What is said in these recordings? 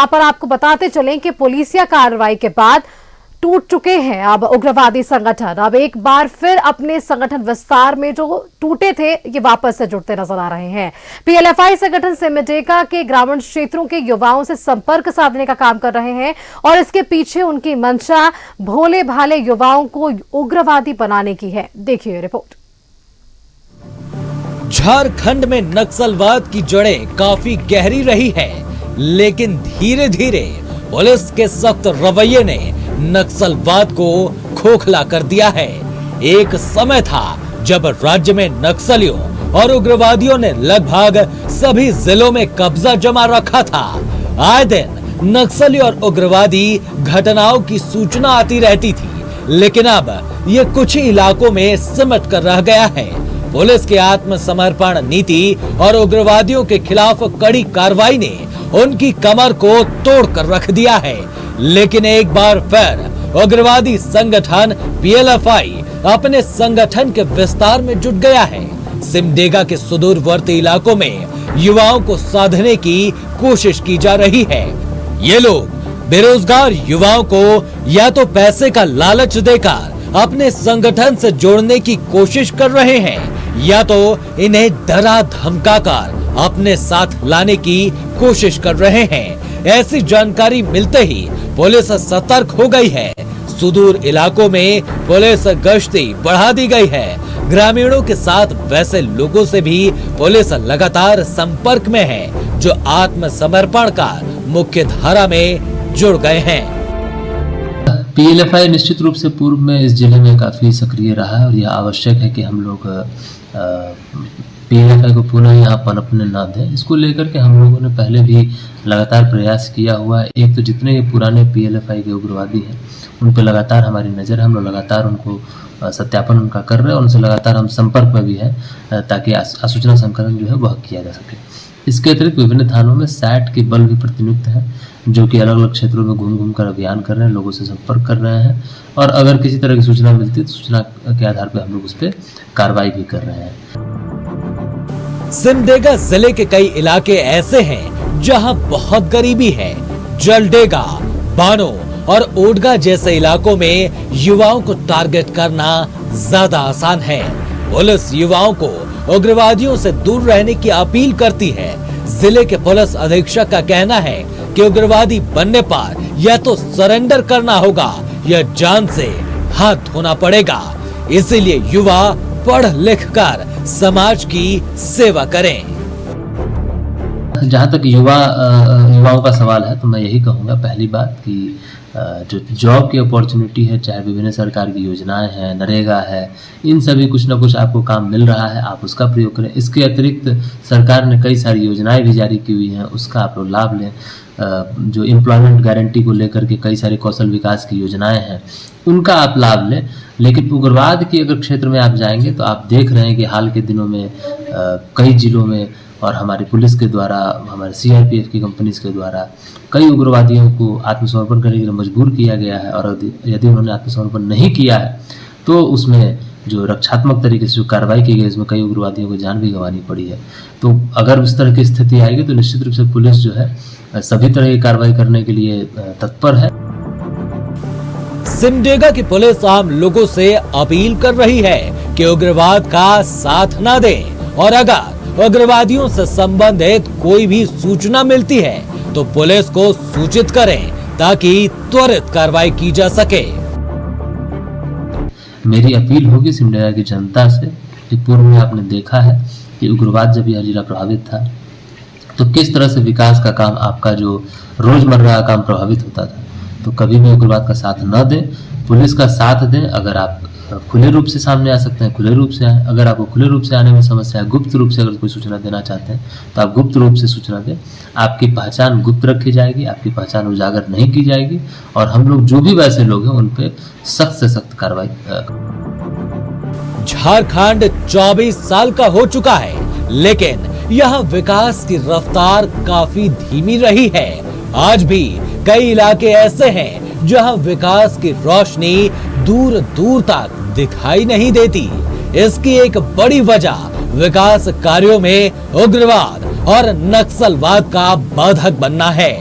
यहाँ पर आपको बताते चलें कि पुलिसिया कार्रवाई के बाद टूट चुके हैं अब उग्रवादी संगठन। अब एक बार फिर अपने संगठन विस्तार में जो टूटे थे ये वापस से जुड़ते नजर आ रहे हैं। पीएलएफआई संगठन सिमडेगा के ग्रामीण क्षेत्रों के युवाओं से संपर्क साधने का काम कर रहे हैं और इसके पीछे उनकी मंशा भोले भाले युवाओं को उग्रवादी बनाने की है। देखिए रिपोर्ट। झारखंड में नक्सलवाद की जड़ें काफी गहरी रही है, लेकिन धीरे धीरे पुलिस के सख्त रवैये ने नक्सलवाद को खोखला कर दिया है। एक समय था जब राज्य में नक्सलियों और उग्रवादियों ने लगभग सभी जिलों में कब्जा जमा रखा था। आए दिन नक्सली और उग्रवादी घटनाओं की सूचना आती रहती थी, लेकिन अब ये कुछ ही इलाकों में सिमट कर रह गया है। पुलिस के आत्मसमर्पण नीति और उग्रवादियों के खिलाफ कड़ी कार्रवाई ने उनकी कमर को तोड़कर रख दिया है। लेकिन एक बार फिर उग्रवादी संगठन पीएलएफआई अपने संगठन के विस्तार में जुट गया है। सिमडेगा के सुदूरवर्ती इलाकों में युवाओं को साधने की कोशिश की जा रही है। ये लोग बेरोजगार युवाओं को या तो पैसे का लालच देकर अपने संगठन से जोड़ने की कोशिश कर रहे हैं या तो इन्हें डरा धमकाकर अपने साथ लाने की कोशिश कर रहे हैं। ऐसी जानकारी मिलते ही पुलिस सतर्क हो गई है। सुदूर इलाकों में पुलिस गश्ती बढ़ा दी गई है। ग्रामीणों के साथ वैसे लोगों से भी पुलिस लगातार संपर्क में है जो आत्मसमर्पण का मुख्य धारा में जुड़ गए हैं। पीएलएफआई निश्चित रूप से पूर्व में इस जिले में काफी सक्रिय रहा है और यह आवश्यक है कि हम लोग पीएलएफआई को पुनः यहाँ पनपने ना दें। इसको लेकर के हम लोगों ने पहले भी लगातार प्रयास किया हुआ है। एक तो जितने ये पुराने पीएलएफआई के उग्रवादी हैं उन पर लगातार हमारी नज़र है, हम लोग लगातार उनको सत्यापन उनका कर रहे हैं और उनसे लगातार हम संपर्क में भी हैं ताकि आसूचना संकलन जो है वह किया जा सके। इसके अतिरिक्त विभिन्न थानों में सैट के बल भी प्रतिनियुक्त हैं जो कि अलग अलग क्षेत्रों में घूम घूम कर अभियान कर रहे हैं, लोगों से संपर्क कर रहे हैं और अगर किसी तरह की सूचना मिलती है तो सूचना के आधार पर हम लोग उस पर कार्रवाई भी कर रहे हैं। सिमडेगा जिले के कई इलाके ऐसे हैं जहां बहुत गरीबी है। जलडेगा, बानो और ओडगा जैसे इलाकों में युवाओं को टारगेट करना ज्यादा आसान है। पुलिस युवाओं को उग्रवादियों से दूर रहने की अपील करती है। जिले के पुलिस अधीक्षक का कहना है कि उग्रवादी बनने पर या तो सरेंडर करना होगा या जान से हाथ धोना पड़ेगा। इसीलिए युवा पढ़ लिख कर समाज की सेवा करें। जहाँ तक युवाओं का सवाल है तो मैं यही कहूँगा, पहली बात कि जो जॉब की अपॉर्चुनिटी है, चाहे विभिन्न सरकार की योजनाएं हैं, नरेगा है, इन सभी कुछ ना कुछ आपको काम मिल रहा है, आप उसका प्रयोग करें। इसके अतिरिक्त सरकार ने कई सारी योजनाएं भी जारी की हुई हैं, उसका आप लोग लाभ लें। जो एम्प्लॉयमेंट गारंटी को लेकर के कई सारे कौशल विकास की योजनाएं हैं उनका आप लाभ लें। लेकिन उग्रवाद की अगर क्षेत्र में आप जाएंगे तो आप देख रहे हैं कि हाल के दिनों में कई जिलों में और हमारी पुलिस के द्वारा, हमारे सीआरपीएफ की कंपनीज के द्वारा कई उग्रवादियों को आत्मसमर्पण करने के लिए मजबूर किया गया है और यदि उन्होंने आत्मसमर्पण नहीं किया है तो उसमें जो रक्षात्मक तरीके से जो कार्रवाई की गई उसमें कई उग्रवादियों को जान भी गंवानी पड़ी है। तो अगर उस तरह की स्थिति आएगी तो निश्चित रूप से पुलिस जो है सभी तरह की कार्रवाई करने के लिए तत्पर है। सिमडेगा की पुलिस आम लोगों से अपील कर रही है कि उग्रवाद का साथ न दें और अगर उग्रवादियों से संबंधित कोई भी सूचना मिलती है तो पुलिस को सूचित करें ताकि त्वरित कार्रवाई की जा सके। मेरी अपील होगी सिमडेगा की जनता से कि पूर्व में आपने देखा है कि उग्रवाद जब यह जिला प्रभावित था तो किस तरह से विकास का काम, आपका जो रोजमर्रा का काम प्रभावित होता था। तो कभी भी उग्रवाद का साथ न दें, पुलिस का साथ दें। अगर आप खुले रूप से सामने आ सकते हैं खुले रूप से आए, अगर आपको खुले रूप से आने में समस्या है, गुप्त रूप से अगर कोई सूचना देना चाहते हैं तो आप गुप्त रूप से सूचना दें। आपकी पहचान गुप्त रखी जाएगी, आपकी पहचान उजागर नहीं की जाएगी और हम लोग जो भी वैसे लोग हैं उन पे सख्त से सख्त कार्रवाई। झारखंड 24 साल का हो चुका है, लेकिन यहाँ विकास की रफ्तार काफी धीमी रही है। आज भी कई इलाके ऐसे हैं जहाँ विकास की रोशनी दूर दूर तक दिखाई नहीं देती। इसकी एक बड़ी वजह विकास कार्यों में उग्रवाद और नक्सलवाद का बाधक बनना है।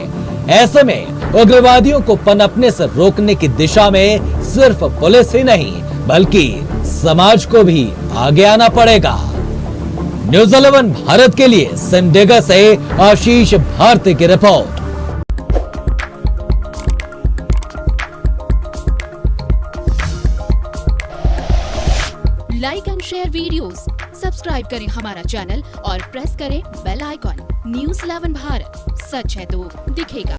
ऐसे में उग्रवादियों को पनपने से रोकने की दिशा में सिर्फ पुलिस ही नहीं बल्कि समाज को भी आगे आना पड़ेगा। न्यूज़ 11 भारत के लिए सिमडेगा से आशीष भारती की report. Like and share videos, subscribe करें हमारा चैनल और प्रेस करें बेल आइकॉन। न्यूज़ 11 भारत, सच है तो दिखेगा।